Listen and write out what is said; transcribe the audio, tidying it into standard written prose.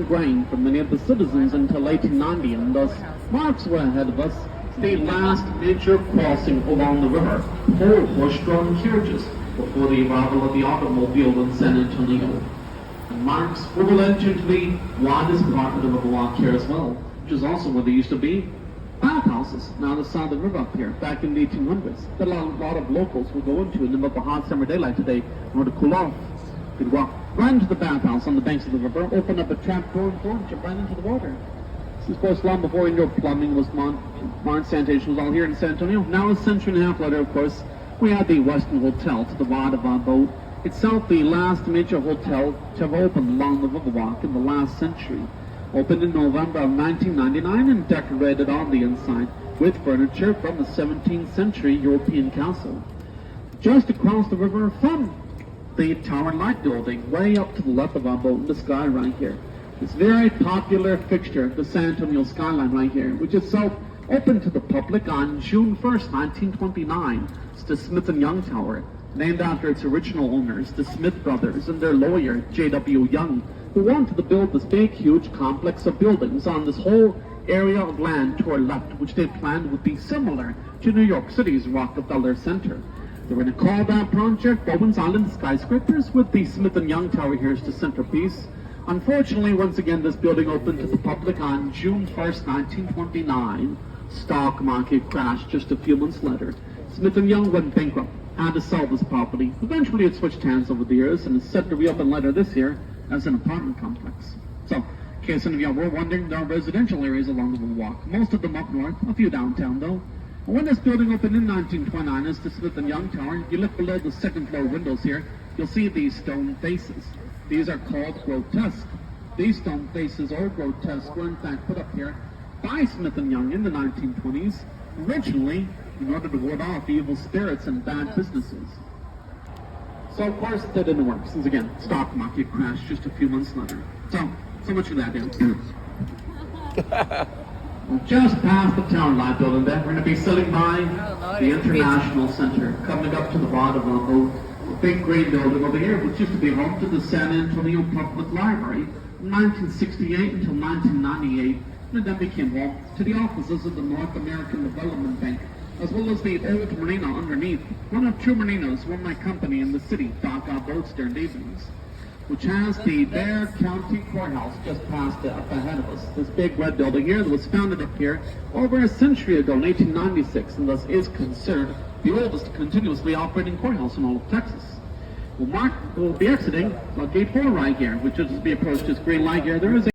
ingrained for many of the citizens until 1890, and thus marks were ahead of us. It's the last major crossing along the river, whole horse-drawn carriages before the arrival of the automobile in San Antonio. And marks we will enter into the widest part of the Riverwalk here as well, which is also where there used to be bathhouses. Now the side of the river up here, back in the 1800s, that a lot of locals will go into in the middle of a hot summer daylight today in order to cool off. You could walk right into the bathhouse on the banks of the river, open up a trap door and jump right into the water. This is, of course, long before indoor plumbing was modern sanitation was all here in San Antonio. Now, a century and a half later, of course, we had the Westin Hotel to the right of our boat. Itself the last major hotel to have opened along the Riverwalk in the last century. Opened in November of 1999 and decorated on the inside with furniture from the 17th century European castle. Just across the river from the Tower Light building, way up to the left of our boat in the sky right here. This very popular fixture, the San Antonio skyline right here, which itself opened to the public on June 1st, 1929. It's the Smith & Young Tower, named after its original owners, the Smith brothers, and their lawyer, J.W. Young, who wanted to build this big, huge complex of buildings on this whole area of land to our left, which they planned would be similar to New York City's Rockefeller Center. They were going to call that project Bowen's Island Skyscrapers, with the Smith & Young Tower here as the centerpiece. Unfortunately, once again, this building opened to the public on June 1st, 1929. Stock market crashed just a few months later. Smith & Young went bankrupt, had to sell this property. Eventually, it switched hands over the years and is set to reopen later this year as an apartment complex. So, in case any of y'all were wondering, there are residential areas along the Riverwalk, most of them up north, a few downtown though. And when this building opened in 1929 as the Smith & Young Tower, if you look below the second floor windows here, you'll see these stone faces. These are called grotesque. These stone faces, or grotesque, were in fact put up here by Smith & Young in the 1920s, originally in order to ward off evil spirits and bad businesses. So of course that didn't work, since again, stock market crashed just a few months later. So much for that, Just past the Tower Light building there, we're going to be sitting by the International Center, coming up to the bottom of our boat. The big green building over here, which used to be home to the San Antonio Public Library from 1968 until 1998, and then became home to the offices of the North American Development Bank, as well as the old marina underneath, one of two marinas run my company in the city, dock our boats during evenings, which has the Bexar County Courthouse just past up ahead of us. This big red building here that was founded up here over a century ago in 1896, and thus is considered the oldest continuously operating courthouse in all of Texas. Well, Mark will be exiting gate 4 right here, which is to be approached this green light here. There is a